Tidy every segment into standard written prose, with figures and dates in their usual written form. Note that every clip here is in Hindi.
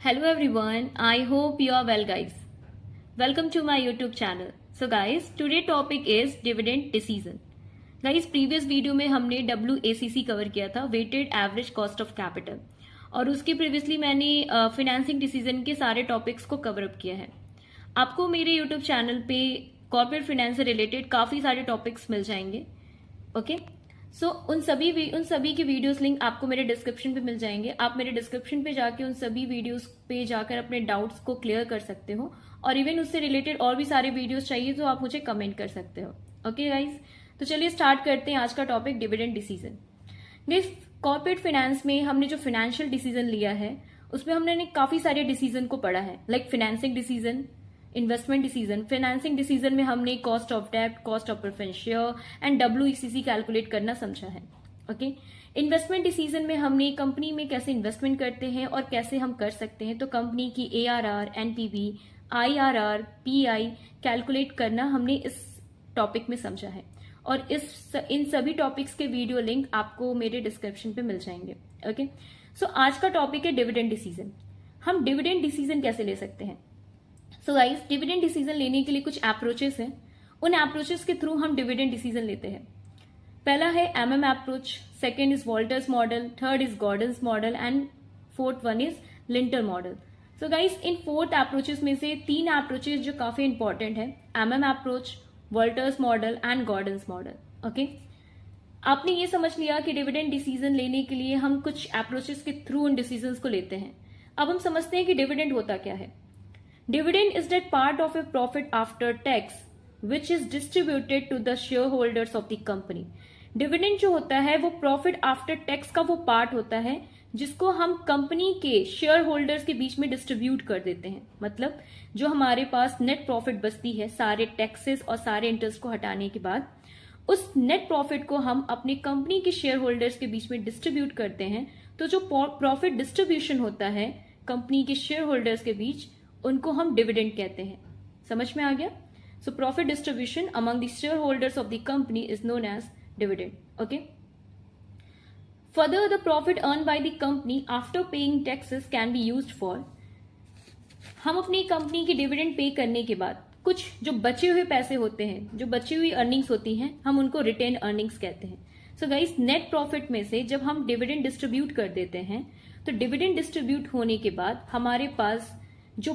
Hello everyone, I hope you are well guys. Welcome to my YouTube channel. So guys, today topic is dividend decision. Guys, previous video में हमने WACC कवर किया था, weighted average cost of capital, और उसके प्रीवियसली मैंने फाइनेंसिंग डिसीजन के सारे टॉपिक्स को कवर अप किया है। आपको मेरे YouTube चैनल पे कॉर्पोरेट फाइनेंस से रिलेटेड काफी सारे टॉपिक्स मिल जाएंगे। ओके, सो उन सभी के वीडियोस लिंक आपको मेरे डिस्क्रिप्शन पे मिल जाएंगे। आप मेरे डिस्क्रिप्शन पे जाके उन सभी वीडियोस पे जाकर अपने डाउट्स को क्लियर कर सकते हो, और इवन उससे रिलेटेड और भी सारे वीडियोस चाहिए तो आप मुझे कमेंट कर सकते हो। ओके गाइज, तो चलिए स्टार्ट करते हैं आज का topic, dividend decision. Guys, corporate finance में हमने जो फाइनेंशियल डिसीजन लिया है उसमें हमने काफी सारे डिसीजन को पढ़ा है, like financing decision, investment decision. Financing decision में हमने कॉस्ट ऑफ डेब्ट, cost of preference share and WACC calculate करना समझा है। ओके, इन्वेस्टमेंट डिसीजन में हमने कंपनी में कैसे इन्वेस्टमेंट करते हैं और कैसे हम कर सकते हैं, तो कंपनी की ARR, NPV, IRR, PI calculate करना हमने इस टॉपिक में समझा है, और इन सभी टॉपिक्स के वीडियो लिंक आपको मेरे डिस्क्रिप्शन पे मिल जाएंगे। ओके, सो आज का टॉपिक है डिविडेंड डिसीजन। हम डिविडेंड डिसीजन कैसे ले सकते हैं? सो गाइस, डिविडेंड डिसीजन लेने के लिए कुछ अप्रोचेस हैं। उन अप्रोचेस के थ्रू हम डिविडेंड डिसीजन लेते हैं। पहला है MM approach, second is Walter's model, third is Gordon's model and fourth one is lintel model. So guys, in fourth approaches में से 3 अप्रोचेस जो काफी इंपॉर्टेंट है, MM approach, Walter's model and Gordon's model. Okay, आपने ये समझ लिया कि डिविडेंड डिसीजन लेने के लिए हम कुछ अप्रोचेस के थ्रू उन डिसीजंस को लेते हैं। अब हम समझते हैं कि डिविडेंड होता क्या है। Dividend is that part of a profit after tax which is distributed to the shareholders of the company. Dividend जो होता है वो profit after tax का वो पार्ट होता है जिसको हम कंपनी के शेयर होल्डर्स के बीच में डिस्ट्रीब्यूट कर देते हैं। मतलब जो हमारे पास नेट प्रॉफिट बचती है सारे टैक्सेस और सारे इंटरेस्ट को हटाने के बाद, उस नेट प्रॉफिट को हम अपने कंपनी के शेयर होल्डर्स के बीच में डिस्ट्रीब्यूट करते हैं। तो जो प्रॉफिट डिस्ट्रीब्यूशन होता है कंपनी के शेयर होल्डर्स के बीच, उनको हम डिविडेंड कहते हैं। समझ में आ गया? So profit distribution among the share holders of the company is known as dividend. Okay, further the profit earn by the company after paying taxes can be used for, हम अपनी कंपनी की डिविडेंड पे करने के बाद कुछ जो बचे हुए पैसे होते हैं, जो बची हुई अर्निंग्स होती हैं, हम उनको रिटेन अर्निंग्स कहते हैं। सो गाइस, नेट प्रॉफिट में से जब हम डिविडेंड डिस्ट्रीब्यूट कर देते हैं, तो डिविडेंड डिस्ट्रीब्यूट होने के बाद हमारे पास जो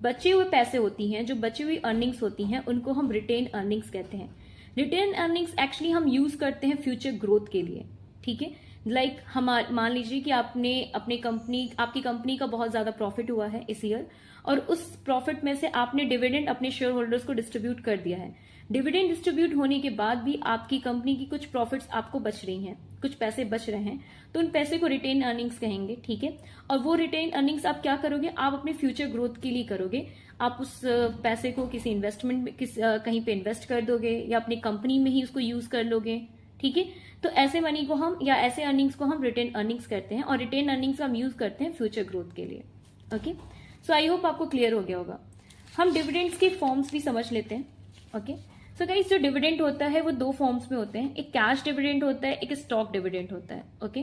बचे हुए पैसे होती हैं, जो बची हुई अर्निंग्स होती हैं, उनको हम रिटेन अर्निंग्स कहते हैं। रिटेन अर्निंग्स एक्चुअली हम यूज करते हैं फ्यूचर ग्रोथ के लिए। ठीक है, लाइक मान लीजिए कि आपकी कंपनी का बहुत ज्यादा प्रॉफिट हुआ है इस ईयर, और उस प्रॉफिट में से आपने डिविडेंड अपने शेयर होल्डर्स को डिस्ट्रीब्यूट कर दिया है। डिविडेंड डिस्ट्रीब्यूट होने के बाद भी आपकी कंपनी की कुछ प्रॉफिट्स आपको बच रही हैं, कुछ पैसे बच रहे हैं, तो उन पैसे को रिटेन अर्निंग्स कहेंगे। ठीक है, और वो रिटेन अर्निंग्स आप क्या करोगे? आप अपने फ्यूचर ग्रोथ के लिए करोगे। आप उस पैसे को किसी इन्वेस्टमेंट में कहीं पे इन्वेस्ट कर दोगे, या अपनी कंपनी में ही उसको यूज कर लोगे। ठीक है, तो ऐसे मनी को हम, या ऐसे अर्निंग्स को हम रिटेन अर्निंग्स करते हैं, और रिटेन अर्निंग्स हम यूज करते हैं फ्यूचर ग्रोथ के लिए। ओके, सो आई होप आपको क्लियर हो गया होगा। हम डिविडेंड्स के फॉर्म्स भी समझ लेते हैं। ओके, सो गाइस, जो डिविडेंड होता है वो 2 फॉर्म्स में होते हैं, एक कैश डिविडेंड होता है, एक स्टॉक डिविडेंड होता है। ओके,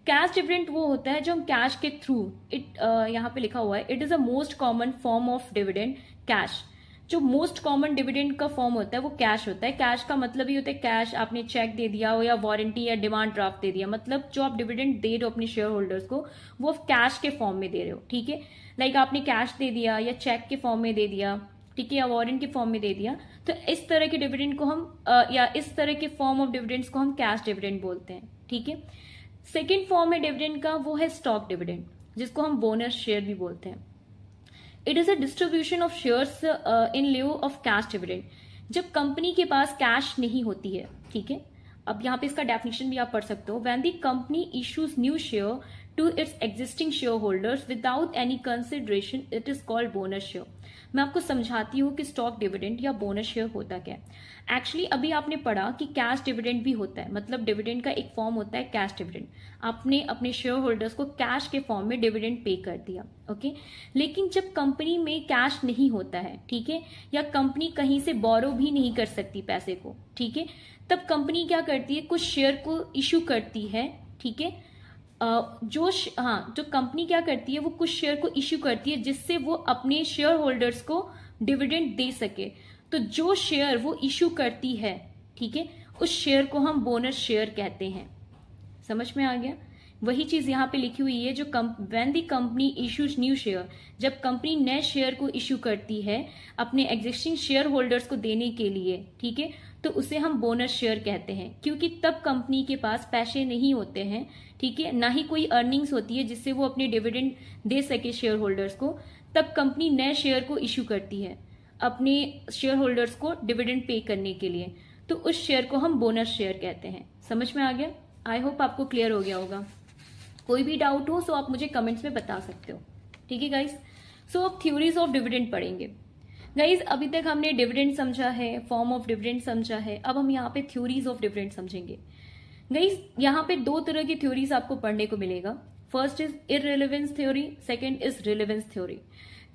कैश डिविडेंड वो होता है जो हम कैश के थ्रू, यहाँ पे लिखा हुआ है, it is a most common form of dividend cash. जो मोस्ट कॉमन डिविडेंड का फॉर्म होता है वो कैश होता है। कैश का मतलब ही होता है कैश, आपने चेक दे दिया हो या वारंटी या डिमांड ड्राफ्ट दे दिया, मतलब जो आप डिविडेंड दे रहे हो अपने शेयर होल्डर्स को, वो आप कैश के फॉर्म में दे रहे हो। ठीक है, लाइक आपने कैश दे दिया या चेक के फॉर्म में दे दिया, ठीक है, या वारंट के फॉर्म में दे दिया, तो इस तरह के डिविडेंड को हम या इस तरह के फॉर्म ऑफ डिविडेंड्स को हम कैश डिविडेंड बोलते हैं। ठीक है, सेकेंड फॉर्म है डिविडेंड का, वो है स्टॉक डिविडेंड, जिसको हम बोनस शेयर भी बोलते हैं। It is a distribution of shares in लिeu of cash dividend, जब कंपनी के पास कैश नहीं होती है। ठीक है, अब यहाँ पे इसका डेफिनेशन भी आप पढ़ सकते हो। When the company issues new share to its existing shareholders without any consideration, it is called bonus share. मैं आपको समझाती हूँ कि स्टॉक डिविडेंड या बोनस शेयर होता क्या है। एक्चुअली अभी आपने पढ़ा कि कैश डिविडेंड भी होता है, मतलब डिविडेंड का एक फॉर्म होता है कैश डिविडेंड। आपने अपने शेयर होल्डर्स को कैश के फॉर्म में डिविडेंड पे कर दिया। ओके, लेकिन जब कंपनी में कैश नहीं होता है, ठीक है, या कंपनी कहीं से बोरो भी नहीं कर सकती पैसे को, ठीक है, तब कंपनी क्या करती है, कुछ शेयर को इशू करती है। ठीक है, जो कंपनी क्या करती है, वो कुछ शेयर को इश्यू करती है जिससे वो अपने शेयर होल्डर्स को डिविडेंड दे सके। तो जो शेयर वो इश्यू करती है, ठीक है, उस शेयर को हम बोनस शेयर कहते हैं। समझ में आ गया? वही चीज यहाँ पे लिखी हुई है, जो when the company issues new share, जब कंपनी नए शेयर को इश्यू करती है अपने एग्जिस्टिंग शेयर होल्डर्स को देने के लिए, ठीक है, तो उसे हम बोनस शेयर कहते हैं। क्योंकि तब कंपनी के पास पैसे नहीं होते हैं, ठीक है, ना ही कोई अर्निंग्स होती है जिससे वो अपने डिविडेंड दे सके शेयर होल्डर्स को, तब कंपनी नए शेयर को इश्यू करती है अपने शेयर होल्डर्स को डिविडेंड पे करने के लिए, तो उस शेयर को हम बोनस शेयर कहते हैं। समझ में आ गया? आई होप आपको क्लियर हो गया होगा। कोई भी डाउट हो तो आप मुझे कमेंट्स में बता सकते हो, ठीक है गाइस। सो अब थ्योरीज ऑफ डिविडेंड पढ़ेंगे गाइज। अभी तक हमने डिविडेंड समझा है, फॉर्म ऑफ डिविडेंड समझा है, अब हम यहाँ पे थ्योरीज ऑफ डिविडेंड समझेंगे गाइज। यहाँ पे दो तरह की थ्योरीज आपको पढ़ने को मिलेगा। First is इररिलेवेंस theory, second is relevance theory.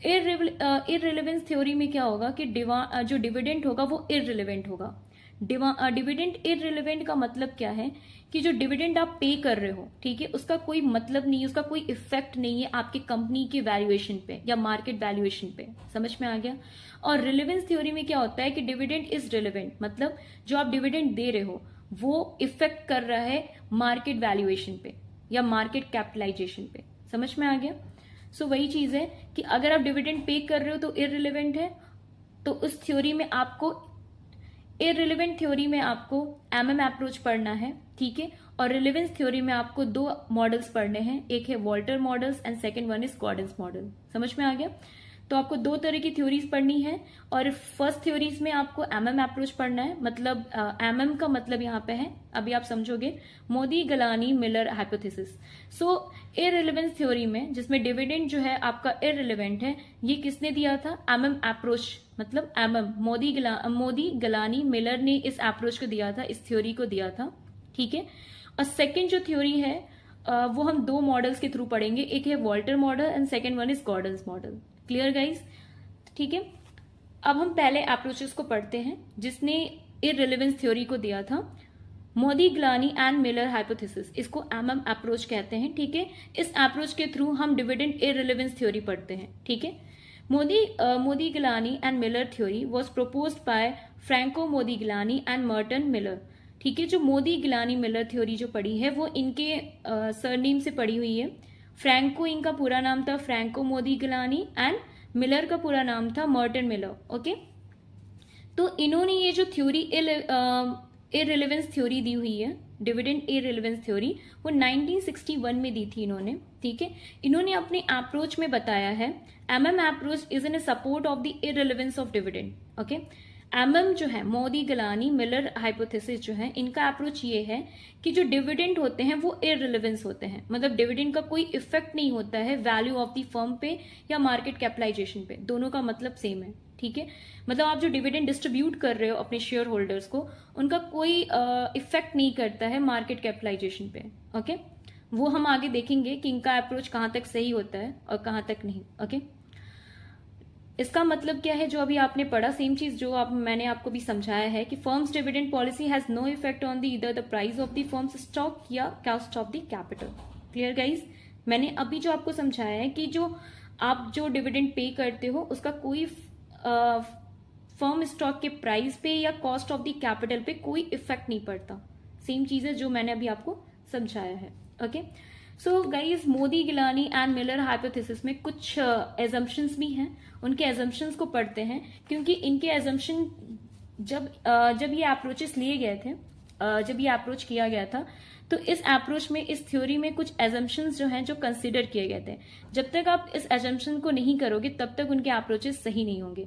इररिलेवेंस theory में क्या होगा कि जो डिविडेंड होगा वो इररिलेवेंट होगा। डिविडेंड इररिलेवेंट का मतलब क्या है कि जो डिविडेंड आप पे कर रहे हो, ठीक है, उसका कोई मतलब नहीं है, उसका कोई इफेक्ट नहीं है आपकी कंपनी की वैल्यूएशन पे या मार्केट वैल्यूएशन पे। समझ में आ गया? और रिलेवेंस थ्योरी में क्या होता है कि डिविडेंड इज रिलेवेंट, मतलब जो आप डिविडेंड दे रहे हो वो इफेक्ट कर रहा है मार्केट वैल्यूएशन पे या मार्केट कैपिटलाइजेशन पे। समझ में आ गया? सो वही चीज है कि अगर आप डिविडेंड पे कर रहे हो तो इररिलेवेंट है, तो उस थ्योरी में आपको इररिलेवेंट थ्योरी में आपको एमएम अप्रोच पढ़ना है, ठीक है, और रिलेवेंस थ्योरी में आपको दो मॉडल्स पढ़ने हैं, एक है Walter models and second one is Gordon's model. समझ में आ गया? तो आपको दो तरह की थ्योरीज पढ़नी है, और फर्स्ट थ्योरीज में आपको एमएम अप्रोच पढ़ना है। मतलब एमएम का मतलब यहाँ पे है, अभी आप समझोगे, मोदी गलानी मिलर हाइपोथेसिस। सो इररिलेवेंस थ्योरी में जिसमें डिविडेंड जो है आपका इररिलेवेंट है, ये किसने दिया था? एमएम अप्रोच, मतलब एमएम मोदी गलानी मिलर ने इस अप्रोच को दिया था, इस थ्योरी को दिया था, ठीक है। और सेकेंड जो थ्योरी है वो हम दो मॉडल्स के थ्रू पढ़ेंगे, एक है Walter model and second one is Gordon's model. Clear guys? ठीक है, अब हम पहले अप्रोचेस को पढ़ते हैं जिसने इररिलेवेंस थ्योरी को दिया था, मोदी गलानी एंड मिलर हाइपोथेसिस, इसको एमएम अप्रोच कहते हैं, ठीक है। इस अप्रोच के थ्रू हम डिविडेंड इररिलेवेंस थ्योरी पढ़ते हैं, ठीक है। Modigliani and Miller theory was proposed by Franco Modigliani and Merton Miller, ठीक है। जो मोदी गलानी मिलर थ्योरी जो पढ़ी है वो इनके सरनेम से पढ़ी हुई है। फ्रैंको इनका पूरा नाम था Franco Modigliani and Miller का पूरा नाम था मर्टन मिलर, ओके। तो इन्होंने ये जो थ्योरी इररिलेवेंस थ्योरी दी हुई है, डिविडेंड इररिलेवेंस थ्योरी, वो 1961 में दी थी इन्होंने, ठीक है। इन्होंने अपने अप्रोच में बताया है MM approach is in support of the इररिलेवेंस of dividend, okay. MM जो है मोदी गलानी मिलर हाइपोथेसिस जो है, इनका अप्रोच ये है कि जो डिविडेंड होते हैं वो इररिलेवेंस होते हैं, मतलब डिविडेंड का कोई इफेक्ट नहीं होता है वैल्यू ऑफ द फर्म पे या मार्केट कैपिटलाइजेशन पे, दोनों का मतलब सेम है, ठीक है। मतलब आप जो डिविडेंड डिस्ट्रीब्यूट कर रहे हो अपने शेयर होल्डर्स को, उनका कोई इफेक्ट नहीं करता है मार्केट कैपिटलाइजेशन पे, ओके। वो हम आगे देखेंगे कि इनका अप्रोच कहां तक सही होता है और कहां तक नहीं, ओके। इसका मतलब क्या है जो अभी आपने पढ़ा, सेम चीज जो मैंने आपको भी समझाया है कि firms dividend policy has no effect on the either the price of the firms stock या cost of the capital. Clear guys? मैंने अभी जो आपको समझाया है कि जो आप जो डिविडेंड पे करते हो उसका कोई फर्म स्टॉक के प्राइस पे या कॉस्ट ऑफ द कैपिटल पे कोई इफेक्ट नहीं पड़ता। सेम चीज है जो मैंने अभी आपको समझाया है, okay. So guys, Modigliani and Miller hypothesis में कुछ एजम्पशंस भी हैं, उनके एजम्पशंस को पढ़ते हैं, क्योंकि इनके एजम्पशन जब ये अप्रोचेस लिए गए थे, जब ये अप्रोच किया गया था, तो इस अप्रोच में, इस थ्योरी में कुछ एजम्पशंस जो हैं जो कंसिडर किए गए थे। जब तक आप इस एजम्पशन को नहीं करोगे तब तक उनके अप्रोचेस सही नहीं होंगे,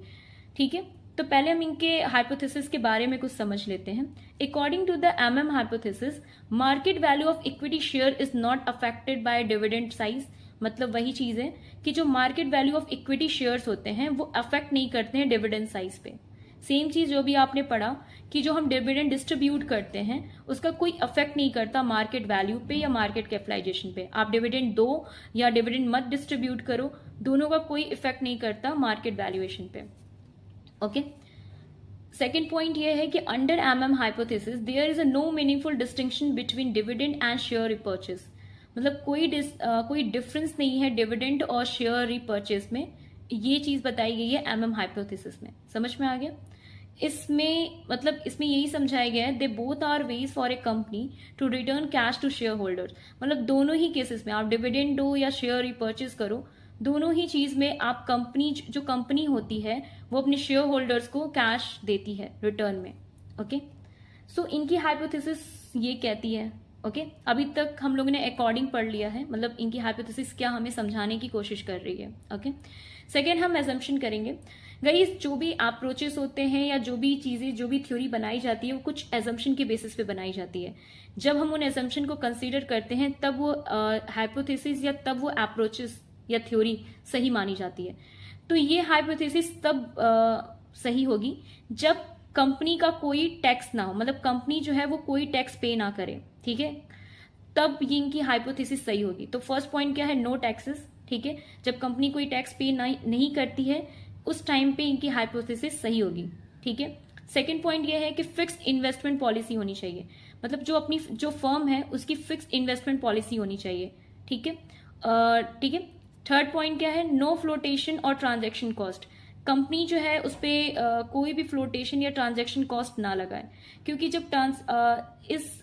ठीक है। तो पहले हम इनके हाइपोथेसिस के बारे में कुछ समझ लेते हैं। According to the MM hypothesis, market value of equity share is not affected by dividend size. मतलब वही चीज है कि जो market value of equity shares होते हैं वो अफेक्ट नहीं करते हैं डिविडेंड साइज पे। सेम चीज जो भी आपने पढ़ा कि जो हम डिविडेंड डिस्ट्रीब्यूट करते हैं उसका कोई अफेक्ट नहीं करता मार्केट वैल्यू पे या मार्केट कैपिटलाइजेशन पे। आप डिविडेंड दो या डिविडेंड मत डिस्ट्रीब्यूट करो, दोनों का कोई इफेक्ट नहीं करता मार्केट वैल्यूएशन पे, ओके। सेकेंड पॉइंट ये है कि under MM hypothesis there is a no meaningful distinction between dividend and share repurchase. मतलब कोई डिफरेंस नहीं है डिविडेंड और शेयर रीपर्चेस में, ये चीज बताई गई है एमएम हाइपोथेसिस में। समझ में आ गया? इसमें मतलब इसमें यही समझाया गया है, they both are ways for a company to return cash to shareholders. मतलब दोनों ही केसेस में आप डिविडेंड दो या शेयर रिपर्चेस करो, दोनों ही चीज में आप जो कंपनी होती है वो अपने शेयर होल्डर्स को कैश देती है रिटर्न में। ओके, सो इनकी हाइपोथेसिस ये कहती है। ओके, अभी तक हम लोगों ने अकॉर्डिंग पढ़ लिया है, मतलब इनकी हाइपोथेसिस क्या हमें समझाने की कोशिश कर रही है। ओके, सेकेंड हम एजम्पशन करेंगे। गाइस, जो भी अप्रोचेस होते हैं या जो भी चीजें, जो भी थ्योरी बनाई जाती है वो कुछ एजम्पशन के बेसिस पे बनाई जाती है। जब हम उन एजम्पशन को कंसीडर करते हैं तब वो हाइपोथेसिस या तब वो अप्रोचेस या थ्योरी सही मानी जाती है। तो ये हाइपोथेसिस तब सही होगी जब कंपनी का कोई टैक्स ना हो, मतलब कंपनी जो है वो कोई टैक्स पे ना करे। ठीक है, तब ये इनकी हाइपोथेसिस सही होगी। तो फर्स्ट पॉइंट क्या है? No taxes. ठीक है, जब कंपनी कोई टैक्स पे नहीं करती है उस टाइम पे इनकी हाइपोथेसिस सही होगी। ठीक है, सेकंड पॉइंट ये है कि फिक्स्ड इन्वेस्टमेंट पॉलिसी होनी चाहिए, मतलब जो फर्म है उसकी फिक्स्ड इन्वेस्टमेंट पॉलिसी होनी चाहिए। ठीक है, ठीक है। थर्ड पॉइंट क्या है? नो फ्लोटेशन और ट्रांजेक्शन कॉस्ट। कंपनी जो है उस पर कोई भी फ्लोटेशन या ट्रांजेक्शन कॉस्ट ना लगाए, क्योंकि जब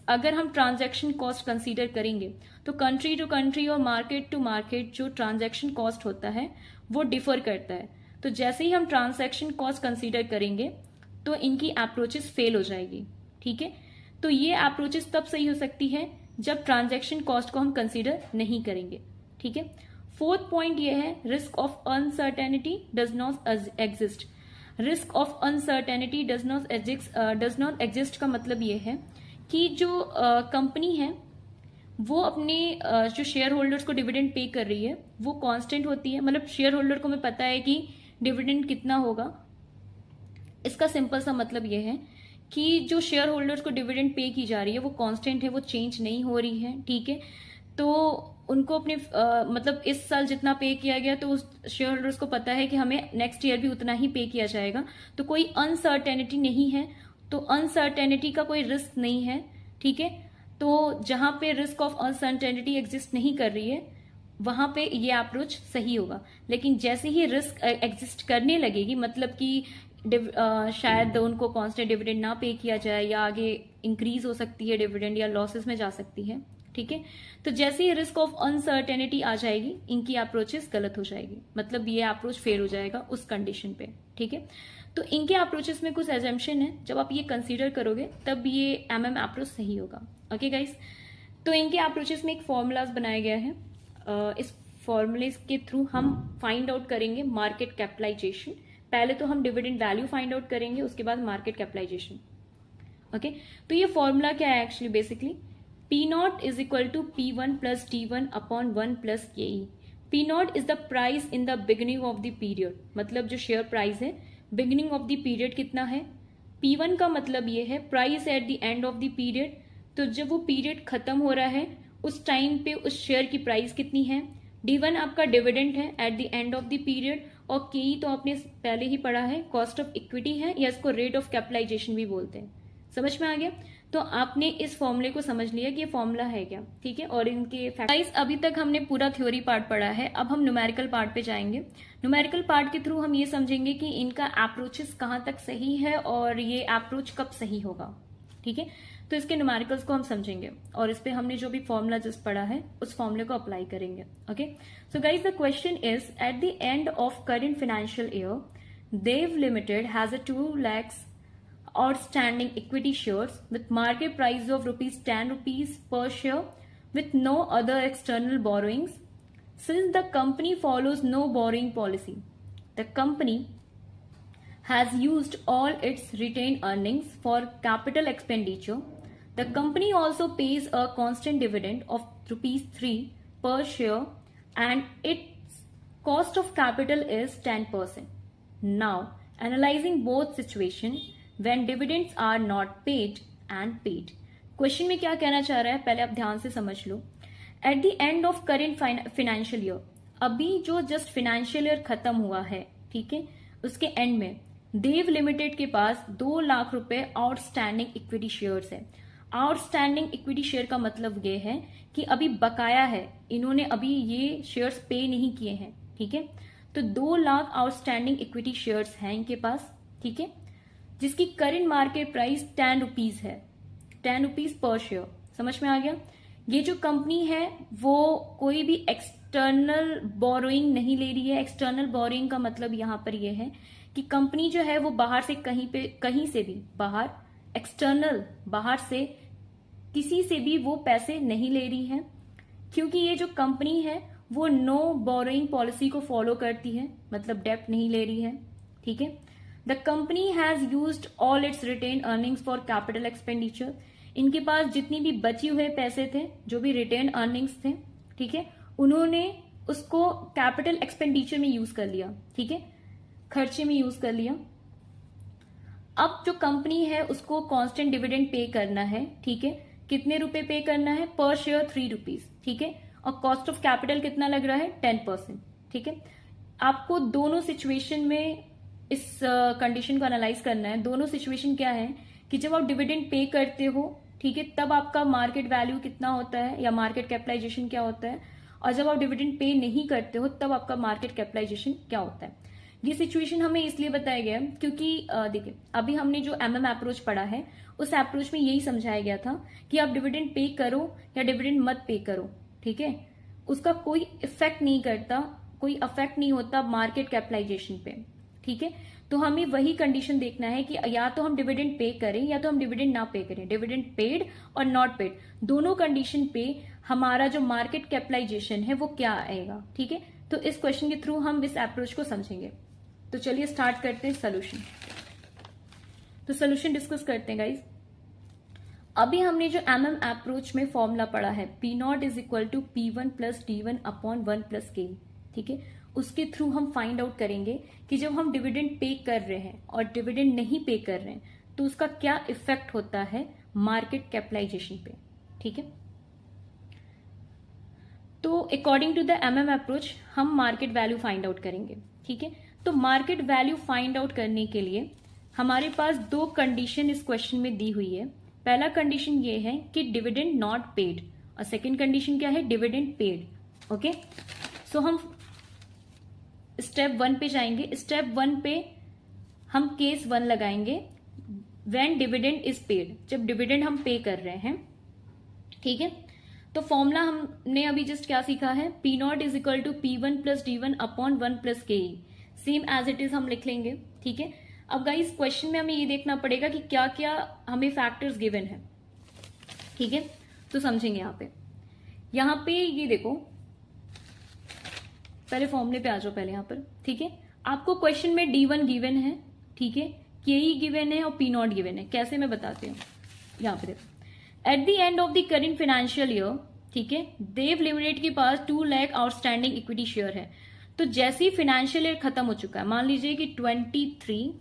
अगर हम ट्रांजेक्शन कॉस्ट कंसीडर करेंगे तो कंट्री टू कंट्री और मार्केट टू मार्केट जो ट्रांजेक्शन कॉस्ट होता है वो डिफर करता है। तो जैसे ही हम ट्रांजैक्शन कॉस्ट कंसीडर करेंगे तो इनकी अप्रोचेस फेल हो जाएगी। ठीक है, तो ये अप्रोचेस तब सही हो सकती है जब ट्रांजैक्शन कॉस्ट को हम कंसीडर नहीं करेंगे। ठीक है, फोर्थ पॉइंट ये है, risk of uncertainty does not exist. Risk of uncertainty does not exist का मतलब ये है कि जो कंपनी है वो अपने जो शेयर होल्डर्स को डिविडेंड पे कर रही है वो कांस्टेंट होती है। मतलब शेयर होल्डर को हमें पता है कि डिविडेंड कितना होगा। इसका सिंपल सा मतलब यह है कि जो शेयर होल्डर्स को डिविडेंड पे की जा रही है वो कांस्टेंट है, वो चेंज नहीं हो रही है। ठीक है, तो उनको अपने मतलब इस साल जितना पे किया गया तो उस शेयर होल्डर्स को पता है कि हमें नेक्स्ट ईयर भी उतना ही पे किया जाएगा। तो कोई अनसर्टेनिटी नहीं है, तो अनसर्टेनिटी का कोई रिस्क नहीं है। ठीक है, तो जहां पे रिस्क ऑफ अनसर्टेनिटी एग्जिस्ट नहीं कर रही है वहां पे ये अप्रोच सही होगा। लेकिन जैसे ही रिस्क एग्जिस्ट करने लगेगी, मतलब कि शायद उनको कांस्टेंट डिविडेंड ना पे किया जाए या आगे इंक्रीज हो सकती है डिविडेंड या लॉसेस में जा सकती है। ठीक है, तो जैसे ही रिस्क ऑफ अनसर्टेनिटी आ जाएगी इनकी अप्रोचेस गलत हो जाएगी, मतलब ये अप्रोच फेल हो जाएगा उस कंडीशन पे। ठीक है, तो इनके अप्रोचेस में कुछ एजम्पशन है, जब आप ये कंसीडर करोगे तब ये एमएम अप्रोच सही होगा। ओके गाइस, तो इनके अप्रोचेस में एक फॉर्मूलाज बनाया गया है। इस फॉर्मूले के थ्रू हम फाइंड आउट करेंगे मार्केट कैपिटलाइजेशन। पहले तो हम डिविडेंड वैल्यू फाइंड आउट करेंगे, उसके बाद मार्केट कैपिटलाइजेशन। ओके, तो ये फॉर्मूला क्या है actually? Basically P0 is equal to P1 plus T1 upon 1 plus KE. P0 is the price in the beginning of the period, मतलब जो शेयर प्राइस है बिगिनिंग ऑफ द पीरियड कितना है। P1 का मतलब ये है price at the end of the period, तो जब वो पीरियड खत्म हो रहा है उस टाइम पे उस शेयर की प्राइस कितनी है। D1 आपका डिविडेंड है eight the end of the period, और KE तो आपने पहले ही पढ़ा है कॉस्ट ऑफ इक्विटी है, या इसको रेट ऑफ कैपिटलाइजेशन भी बोलते हैं। समझ में आ गया? तो आपने इस फॉर्मूले को समझ लिया कि ये फॉर्मूला है क्या। ठीक है, और इनके फैक्टर्स अभी तक हमने पूरा थ्योरी पार्ट पढ़ा है, अब हम न्यूमेरिकल पार्ट पे जाएंगे। न्यूमेरिकल पार्ट के थ्रू हम ये समझेंगे कि इनका अप्रोचेस कहाँ तक सही है और ये अप्रोच कब सही होगा। ठीक है, तो इसके न्यूमेरिकल्स को हम समझेंगे और इस पे हमने जो भी फॉर्मूला जस्ट पढ़ा है उस फॉर्मूले को अप्लाई करेंगे। Okay, so guys the question is, at the end of current financial year Dev limited has a 2 lakhs outstanding equity shares with market price of ₹10 per share with no other external borrowings. Since the company follows no borrowing policy, the company has used all its retained earnings for capital expenditure. The company also pays a constant dividend of ₹3 per share and its cost of capital is 10%. Now, analyzing both situations, when dividends are not paid and paid. Question में क्या कहना चाह रहा है पहले आप ध्यान से समझ लो। At the end of current financial year, अभी जो जस्ट फाइनेंशियल ईयर खत्म हुआ है, ठीक है, उसके एंड में देव लिमिटेड के पास 2 लाख रुपए आउटस्टैंडिंग इक्विटी शेयर्स है। आउटस्टैंडिंग इक्विटी शेयर का मतलब ये है कि अभी बकाया है, इन्होंने अभी ये शेयर्स पे नहीं किए हैं, ठीक है। तो 2 लाख आउटस्टैंडिंग इक्विटी शेयर्स हैं इनके पास, ठीक है, जिसकी करंट मार्केट प्राइस 10 रुपीज है, 10 रुपीज पर शेयर। समझ में आ गया। ये जो कंपनी है वो कोई भी एक्सटर्नल बोरोइंग नहीं ले रही है। एक्सटर्नल बोरोइंग का मतलब यहां पर ये है कि कंपनी जो है वो बाहर से कहीं से भी बाहर, एक्सटर्नल बाहर से किसी से भी वो पैसे नहीं ले रही है, क्योंकि ये जो कंपनी है वो नो बोरोइंग पॉलिसी को फॉलो करती है, मतलब डेप्ट नहीं ले रही है, ठीक है। The company has used all its retained earnings for capital expenditure. इनके पास जितनी भी बची हुए पैसे थे, जो भी रिटेन अर्निंग्स थे, ठीक है, उन्होंने उसको कैपिटल एक्सपेंडिचर में यूज कर लिया, ठीक है, खर्चे में यूज कर लिया। अब जो कंपनी है उसको कांस्टेंट डिविडेंड पे करना है, ठीक है। कितने रुपए पे करना है? पर शेयर 3 रुपीज, ठीक है। और कॉस्ट ऑफ कैपिटल कितना लग रहा है? 10%, ठीक है। आपको दोनों सिचुएशन में इस कंडीशन को एनालाइज करना है। दोनों सिचुएशन क्या है कि जब आप डिविडेंड पे करते हो, ठीक है, तब आपका मार्केट वैल्यू कितना होता है या मार्केट कैपिटलाइजेशन क्या होता है, और जब आप डिविडेंड पे नहीं करते हो तब आपका मार्केट कैपिटलाइजेशन क्या होता है। ये सिचुएशन हमें इसलिए बताया गया क्योंकि देखिए अभी हमने जो एमएम अप्रोच पढ़ा है उस अप्रोच में यही समझाया गया था कि आप डिविडेंड पे करो या डिविडेंड मत पे करो, ठीक है, उसका कोई इफेक्ट नहीं करता, कोई अफेक्ट नहीं होता मार्केट कैपिटलाइजेशन पे, ठीक है। तो हमें वही कंडीशन देखना है कि या तो हम डिविडेंड पे करें या तो हम डिविडेंड ना पे करें। डिविडेंड पेड और नॉट पेड दोनों कंडीशन पे हमारा जो मार्केट कैपिटलाइजेशन है वो क्या आएगा, ठीक है। तो इस क्वेश्चन के थ्रू हम इस अप्रोच को समझेंगे। तो चलिए स्टार्ट करते हैं सोल्यूशन। तो सोल्यूशन डिस्कस करते हैं गाइज। अभी हमने जो एमएम अप्रोच में फॉर्मूला पढ़ा है P0 is equal to P1 plus D1 upon 1 plus K, ठीक है, उसके थ्रू हम फाइंड आउट करेंगे कि जब हम डिविडेंड पे कर रहे हैं और डिविडेंड नहीं पे कर रहे हैं तो उसका क्या इफेक्ट होता है मार्केट कैपिटलाइजेशन पे, ठीक है। तो according to the MM approach हम मार्केट वैल्यू फाइंड आउट करेंगे, ठीक है। तो मार्केट वैल्यू फाइंड आउट करने के लिए हमारे पास 2 कंडीशन इस क्वेश्चन में दी हुई है। पहला कंडीशन ये है कि डिविडेंड नॉट पेड और सेकंड कंडीशन क्या है? Dividend paid, okay. सो हम स्टेप 1 पे जाएंगे। स्टेप 1 पे हम केस 1 लगाएंगे, व्हेन डिविडेंड इज पेड, जब डिविडेंड हम पे कर रहे हैं, ठीक है। तो फॉर्मूला हमने अभी जस्ट क्या सीखा है? P0 is equal to P1 plus D1 upon 1 plus KE, same as it is हम लिख लेंगे, ठीक है। अब गाइस क्वेश्चन में हमें ये देखना पड़ेगा कि क्या क्या हमें फैक्टर्स गिवन है, ठीक है। तो समझेंगे यहाँ पे ये देखो, पहले फॉर्मूले पे आ जाओ पहले यहाँ पर, ठीक है। आपको क्वेश्चन में D1 गिवन है, ठीक है, KE गिवन है और P0 गिवन है। कैसे मैं बताती हूँ, यहाँ पे देखो, eight the end of the current financial year, ठीक है, देव लिमिटेड के पास 2 लाख आउटस्टैंडिंग इक्विटी शेयर है। तो जैसे ही फाइनेंशियल ईयर खत्म हो चुका है, मान लीजिए कि 23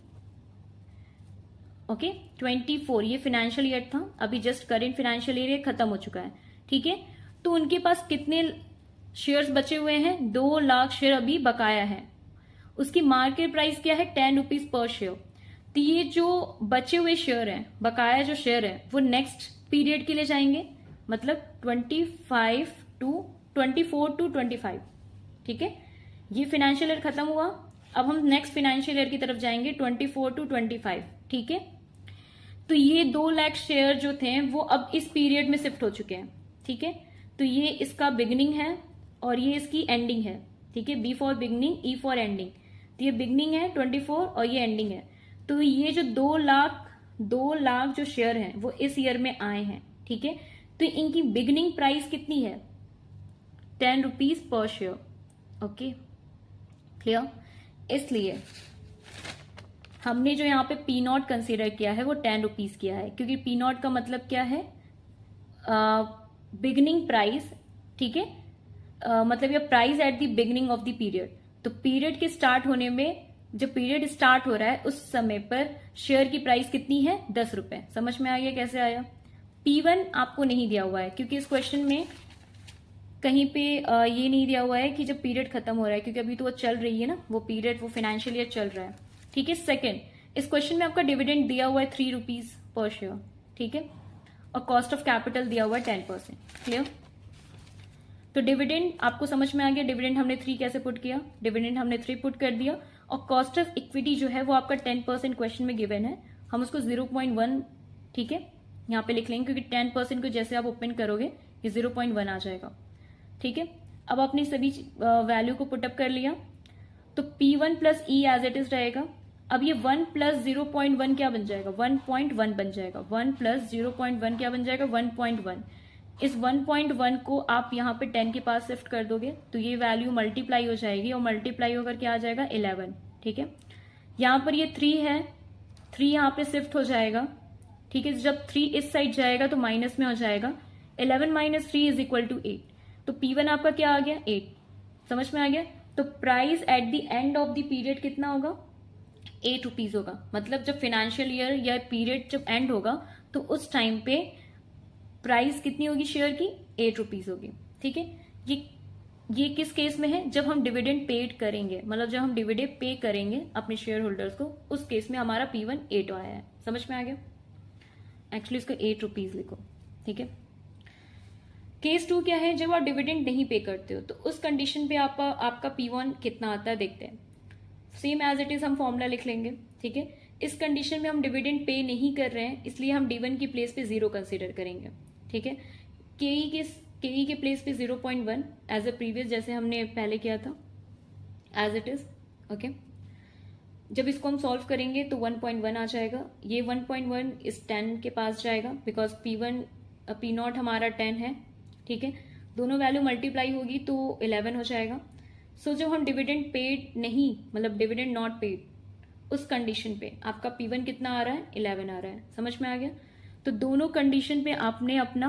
ओके 24 ये फाइनेंशियल ईयर था, अभी जस्ट करेंट फाइनेंशियल ईयर खत्म हो चुका है, ठीक है। तो उनके पास कितने शेयर्स बचे हुए हैं? 2 लाख शेयर अभी बकाया है। उसकी मार्केट प्राइस क्या है? 10 रुपीज पर शेयर। तो ये जो बचे हुए शेयर हैं, बकाया जो शेयर है, वो नेक्स्ट पीरियड के लिए जाएंगे, मतलब 24 टू 25, ठीक है। ये फाइनेंशियल ईयर खत्म हुआ, अब हम नेक्स्ट फाइनेंशियल ईयर की तरफ जाएंगे 24 टू 25, ठीक है। तो ये 2 लाख शेयर जो थे वो अब इस पीरियड में शिफ्ट हो चुके हैं, ठीक है। तो ये इसका बिगनिंग है और ये इसकी एंडिंग है, ठीक है। B for beginning, E for ending. तो ये बिगनिंग है 24 और ये एंडिंग है। तो ये जो 2 लाख जो शेयर हैं वो इस ईयर में आए हैं, ठीक है। तो इनकी बिगनिंग प्राइस कितनी है? 10 rupees per share, okay, clear. इसलिए हमने जो यहाँ पे P0 कंसीडर किया है वो 10 रुपीज किया है, क्योंकि P0 का मतलब क्या है? बिगनिंग प्राइस, ठीक है, मतलब ये price at the beginning of the period. तो पीरियड के स्टार्ट होने में, जब पीरियड स्टार्ट हो रहा है उस समय पर शेयर की प्राइस कितनी है? 10 रुपए। समझ में आ गया कैसे आया? P1 आपको नहीं दिया हुआ है क्योंकि इस क्वेश्चन में कहीं पे ये नहीं दिया हुआ है कि जब पीरियड खत्म हो रहा है, क्योंकि अभी तो वो चल रही है ना, वो पीरियड, वो फाइनेंशियल ईयर चल रहा है, ठीक है। सेकंड, इस क्वेश्चन में आपका डिविडेंड दिया हुआ है 3 रुपीज पर शेयर, ठीक है। और कॉस्ट ऑफ कैपिटल दिया हुआ है 10%। क्लियर? तो डिविडेंड आपको समझ में आ गया, डिविडेंड हमने 3 कैसे पुट किया, डिविडेंड हमने 3 पुट कर दिया, और कॉस्ट ऑफ इक्विटी जो है वो आपका 10% क्वेश्चन में गिवन है, हम उसको 0.1 ठीक है यहाँ पे लिख लेंगे, क्योंकि 10% को जैसे आप ओपन करोगे ये 0.1 आ जाएगा। ठीक है, अब आपने सभी वैल्यू को पुटअप कर लिया, तो P1 plus E as it is रहेगा। अब ये 1 प्लस 0.1 क्या बन जाएगा, 1.1 बन जाएगा। 1 प्लस 0.1 क्या बन जाएगा, 1.1। इस 1.1 को आप यहाँ पे 10 के पास शिफ्ट कर दोगे तो ये वैल्यू मल्टीप्लाई हो जाएगी, और मल्टीप्लाई होकर क्या आ जाएगा, 11। ठीक है, यहाँ पर ये 3 है, 3 यहाँ पे शिफ्ट हो जाएगा। ठीक है, जब 3 इस साइड जाएगा तो माइनस में हो जाएगा। 11 माइनस 3 इज इक्वल टू 8। तो P1 आपका क्या आ गया, 8। समझ में आ गया? तो price at the end of the period कितना होगा, 8 रुपीज होगा। मतलब जब फाइनेंशियल ईयर या पीरियड जब एंड होगा तो उस टाइम पे प्राइस कितनी होगी शेयर की, 8 रुपीज होगी। ठीक है, ये किस केस में है, जब हम डिविडेंड पेड करेंगे, मतलब जब हम डिविडेंड पे करेंगे अपने शेयर होल्डर्स को, उस केस में हमारा P1 8 आया है। समझ में आ गया? एक्चुअली इसको 8 रुपीज लिखो। ठीक है, केस 2 क्या है, जब आप डिविडेंड नहीं पे करते हो तो उस कंडीशन पे आपका P1 कितना आता है देखते हैं। सेम एज इट इज हम फॉर्मूला लिख लेंगे। ठीक है, इस कंडीशन में हम डिविडेंड पे नहीं कर रहे हैं, इसलिए हम D1 की प्लेस पे 0 कंसीडर करेंगे। ठीक है, KE के प्लेस पे 0.1 एज ए प्रीवियस, जैसे हमने पहले किया था, एज इट इज। ओके, जब इसको हम सॉल्व करेंगे तो 1.1 आ जाएगा। ये 1.1 इस 10 के पास जाएगा, बिकॉज P0 हमारा 10 है। ठीक है, दोनों वैल्यू मल्टीप्लाई होगी तो 11 हो जाएगा। सो जब हम डिविडेंड पेड नहीं, मतलब डिविडेंड नॉट पेड, उस कंडीशन पे आपका P1 कितना आ रहा है, 11 आ रहा है। समझ में आ गया? तो दोनों कंडीशन पे आपने अपना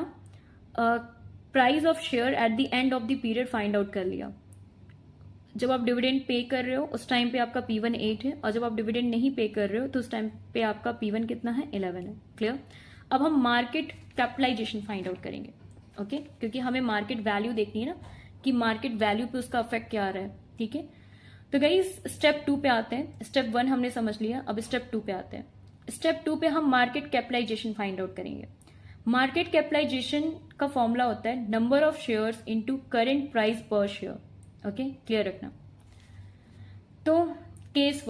price of share eight the end of the period find out कर लिया। जब आप डिविडेंड पे कर रहे हो उस टाइम पे आपका P1 8 है, और जब आप डिविडेंड नहीं पे कर रहे हो तो उस टाइम पे आपका P1 कितना है, 11 है। क्लियर? अब हम मार्केट कैपिटलाइजेशन फाइंड आउट करेंगे। ओके, क्योंकि हमें मार्केट वैल्यू देखनी है ना, कि मार्केट वैल्यू पे उसका इफेक्ट क्या आ रहा है। ठीक है, तो गाइस स्टेप 2 पे आते हैं। स्टेप 1 हमने समझ लिया, अब स्टेप 2 पे आते हैं। स्टेप 2 पे हम मार्केट कैपिटलाइजेशन फाइंड आउट करेंगे। मार्केट कैपिटलाइजेशन का फॉर्मूला होता है number of shares into current price पर शेयर। ओके, क्लियर रखना। तो केस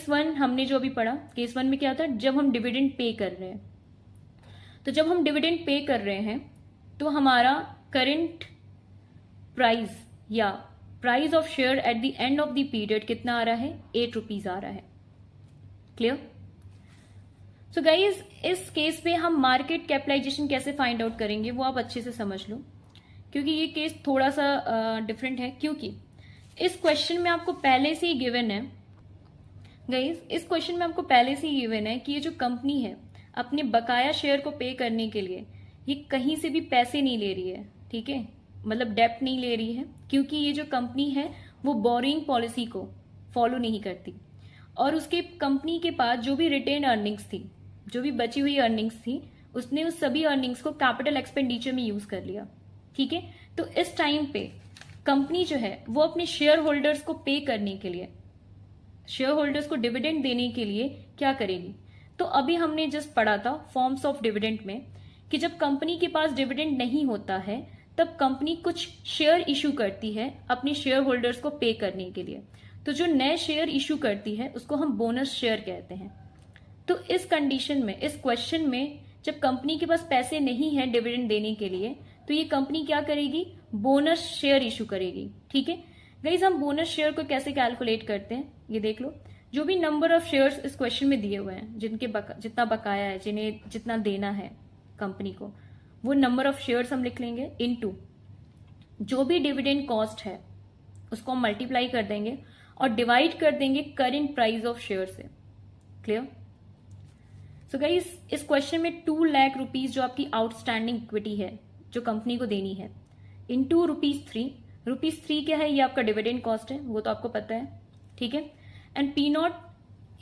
1 हमने जो अभी पढ़ा, केस 1 में क्या था, जब हम डिविडेंड पे कर रहे हैं, तो जब हम डिविडेंड पे कर रहे हैं तो हमारा करंट प्राइस या price of share eight the end of the period कितना आ रहा है, 8 रुपीज आ रहा है। क्लियर? सो गाइज इस केस में हम मार्केट कैपिटलाइजेशन कैसे फाइंड आउट करेंगे वो आप अच्छे से समझ लो, क्योंकि ये केस थोड़ा सा डिफरेंट है। क्योंकि इस क्वेश्चन में आपको पहले से ही गिवन है, गाइज इस क्वेश्चन में आपको पहले से ही गिवन है कि ये जो कंपनी है अपने बकाया शेयर को पे करने के लिए ये कहीं से भी पैसे नहीं ले रही है। ठीक है, मतलब डेप्ट नहीं ले रही है, क्योंकि ये जो कंपनी है वो बोरिंग पॉलिसी को फॉलो नहीं करती, और उसके कंपनी के पास जो भी रिटेन अर्निंग्स थी, जो भी बची हुई अर्निंग्स थी, उसने उस सभी अर्निंग्स को कैपिटल एक्सपेंडिचर में यूज कर लिया। ठीक है, तो इस टाइम पे कंपनी जो है वो अपने शेयर होल्डर्स को पे करने के लिए, शेयर होल्डर्स को डिविडेंड देने के लिए क्या करेगी, तो अभी हमने जस्ट पढ़ा था फॉर्म्स ऑफ डिविडेंड में कि जब कंपनी के पास डिविडेंड नहीं होता है तब कंपनी कुछ शेयर इशू करती है अपने शेयर होल्डर्स को पे करने के लिए। तो जो नए शेयर इशू करती है उसको हम बोनस शेयर कहते हैं। तो इस कंडीशन में, इस क्वेश्चन में, जब कंपनी के पास पैसे नहीं है डिविडेंड देने के लिए तो ये कंपनी क्या करेगी, बोनस शेयर इशू करेगी। ठीक है गाइस, हम बोनस शेयर को कैसे कैलकुलेट करते हैं ये देख लो। जो भी नंबर ऑफ शेयर्स इस क्वेश्चन में दिए हुए हैं, जितना बकाया है, जिन्हें जितना देना है कंपनी को, वो नंबर ऑफ शेयर्स हम लिख लेंगे इनटू जो भी डिविडेंड कॉस्ट है उसको हम मल्टीप्लाई कर देंगे और डिवाइड कर देंगे करंट प्राइस ऑफ शेयर से। क्लियर? सो गाइस इस क्वेश्चन में 2 लाख रुपीज जो आपकी आउटस्टैंडिंग इक्विटी है जो कंपनी को देनी है, इनटू ₹3 क्या है, ये आपका डिविडेंड कॉस्ट है, वो तो आपको पता है। ठीक है, एंड P0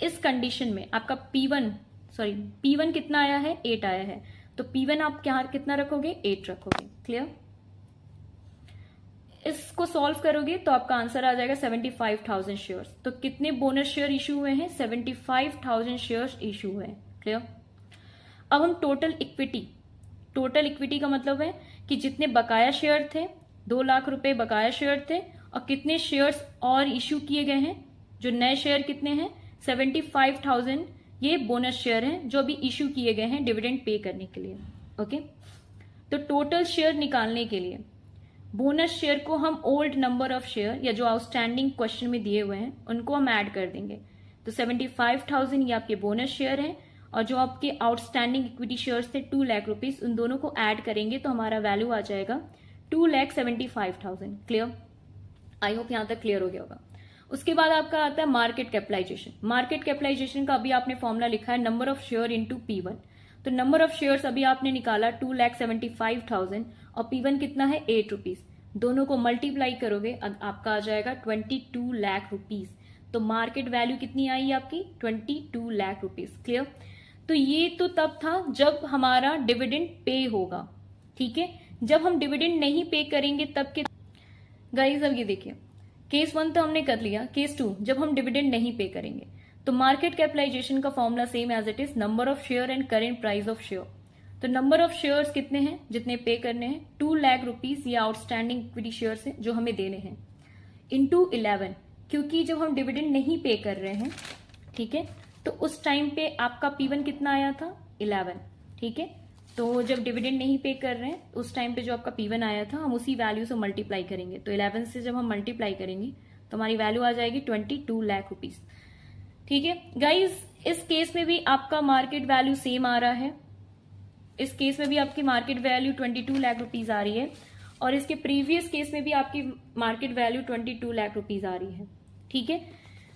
इस कंडीशन में आपका P1 कितना आया है, 8 आया है, तो P1 आप कितना रखोगे, 8 रखोगे। क्लियर? इसको सॉल्व करोगे तो आपका आंसर आ जाएगा 75,000 शेयर्स। तो कितने बोनस शेयर इशू हुए हैं, 75,000 शेयर्स इशू हुए हैं। क्लियर? अब हम टोटल इक्विटी का मतलब है कि जितने बकाया शेयर थे, 2 लाख रुपए बकाया शेयर थे, और कितने शेयर्स और इश्यू किए गए हैं, जो नए शेयर कितने हैं 75,000, ये बोनस शेयर हैं जो अभी इश्यू किए गए हैं डिविडेंड पे करने के लिए। ओके, तो टोटल शेयर निकालने के लिए बोनस शेयर को हम ओल्ड नंबर ऑफ शेयर या जो आउटस्टैंडिंग क्वेश्चन में दिए हुए हैं उनको हम ऐड कर देंगे। तो 75,000 ये आपके बोनस शेयर हैं, और जो आपके आउटस्टैंडिंग इक्विटी शेयर्स थे 2 लाख रुपीज, उन दोनों को ऐड करेंगे तो हमारा वैल्यू आ जाएगा 2,75,000। क्लियर? आई होप यहां तक क्लियर हो गया होगा। उसके बाद आपका आता है मार्केट कैपिटलाइजेशन। मार्केट कैपिटलाइजेशन का अभी आपने फॉर्मूला लिखा है number of share into P1। तो नंबर ऑफ शेयर्स अभी आपने निकाला 2,75,000 और P1 कितना है 8 रुपीज। दोनों को मल्टीप्लाई करोगे आपका आ जाएगा 22 लाख रुपीज। तो मार्केट वैल्यू कितनी आई आपकी 22 लाख रुपीज। क्लियर? तो ये तो तब था जब हमारा डिविडेंड पे होगा, ठीक है। जब हम डिविडेंड नहीं पे करेंगे तब के गाइस, अब ये देखिए, केस 1 तो हमने कर लिया, केस 2 जब हम डिविडेंड नहीं पे करेंगे तो मार्केट कैपिटलाइजेशन का formula same as it is number of share and current price of share. तो नंबर ऑफ शेयर्स कितने हैं जितने पे करने हैं 2 लाख रुपीज, ये आउटस्टैंडिंग इक्विटी शेयर्स हैं जो हमें देने हैं, इनटू 11, क्योंकि जब हम डिविडेंड नहीं पे कर रहे हैं, ठीक है, तो उस टाइम पे आपका P1 कितना आया था 11, ठीक है। तो जब डिविडेंड नहीं पे कर रहे हैं उस टाइम पे जो आपका P1 आया था हम उसी वैल्यू से मल्टीप्लाई करेंगे। तो 11 से जब हम मल्टीप्लाई करेंगे तो हमारी वैल्यू आ जाएगी 22 लाख रुपीज, ठीक है। गाइज, इस केस में भी आपका मार्केट वैल्यू सेम आ रहा है, इस केस में भी आपकी मार्केट वैल्यू 22 लाख रुपीज आ रही है, और इसके प्रीवियस केस में भी आपकी मार्केट वैल्यू 22 लाख रुपीज आ रही है, ठीक है।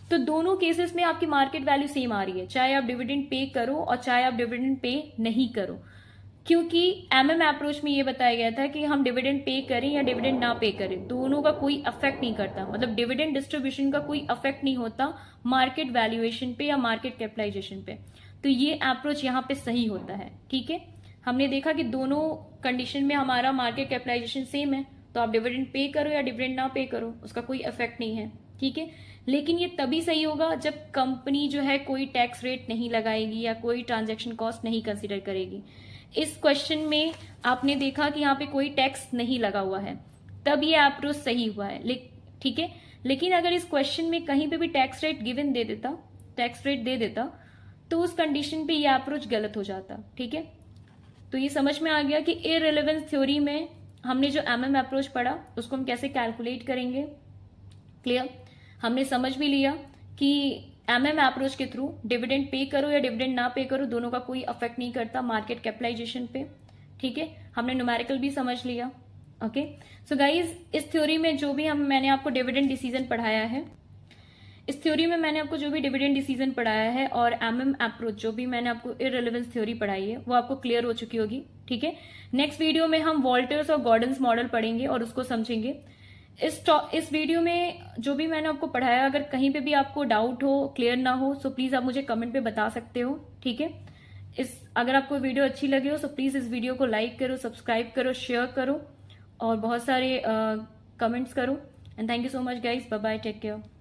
तो दोनों केसेस में आपकी मार्केट वैल्यू सेम आ रही है, चाहे आप डिविडेंड पे करो और चाहे आप डिविडेंड पे नहीं करो, क्योंकि MM अप्रोच में ये बताया गया था कि हम डिविडेंड पे करें या डिविडेंड ना पे करें, दोनों का कोई अफेक्ट नहीं करता, मतलब डिविडेंड डिस्ट्रीब्यूशन का कोई अफेक्ट नहीं होता मार्केट वैल्यूएशन पे या मार्केट कैपिटलाइजेशन पे। तो ये अप्रोच यहाँ पे सही होता है, ठीक है। हमने देखा कि दोनों कंडीशन में हमारा मार्केट कैपिटलाइजेशन सेम है, तो आप डिविडेंड पे करो या डिविडेंड ना पे करो उसका कोई इफेक्ट नहीं है, ठीक है। लेकिन ये तभी सही होगा जब कंपनी जो है कोई टैक्स रेट नहीं लगाएगी या कोई ट्रांजैक्शन कॉस्ट नहीं कंसिडर करेगी। इस क्वेश्चन में आपने देखा कि यहाँ पे कोई टैक्स नहीं लगा हुआ है, तब ये अप्रोच सही हुआ है, ठीक है। लेकिन अगर इस क्वेश्चन में कहीं पे भी टैक्स रेट गिवन दे देता, टैक्स रेट दे देता, तो उस कंडीशन पे ये अप्रोच गलत हो जाता, ठीक है। तो ये समझ में आ गया कि इररिलेवेंस थ्योरी में हमने जो MM अप्रोच पढ़ा उसको हम कैसे कैलकुलेट करेंगे। क्लियर? हमने समझ भी लिया कि MM अप्रोच के थ्रू डिविडेंड पे करो या डिविडेंड ना पे करो दोनों का कोई अफेक्ट नहीं करता मार्केट कैपिटलाइजेशन पे, ठीक है। हमने न्यूमेरिकल भी समझ लिया। ओके, सो गाइज, इस थ्योरी में जो भी मैंने आपको डिविडेंड डिसीजन पढ़ाया है, इस थ्योरी में मैंने आपको जो भी डिविडेंड डिसीजन पढ़ाया है और MM अप्रोच जो भी मैंने आपको इररिलेवेंस थ्योरी पढ़ाई है वो आपको क्लियर हो चुकी होगी, ठीक है। नेक्स्ट वीडियो में हम वॉल्टर्स और गॉर्डन्स मॉडल पढ़ेंगे और उसको समझेंगे। इस वीडियो में जो भी मैंने आपको पढ़ाया, अगर कहीं पे भी आपको डाउट हो, क्लियर ना हो, सो प्लीज आप मुझे कमेंट पे बता सकते हो, ठीक है। अगर आपको वीडियो अच्छी लगी हो सो प्लीज इस वीडियो को लाइक करो, सब्सक्राइब करो, शेयर करो और बहुत सारे कमेंट्स करो। And thank you so much guys, bye bye, take care.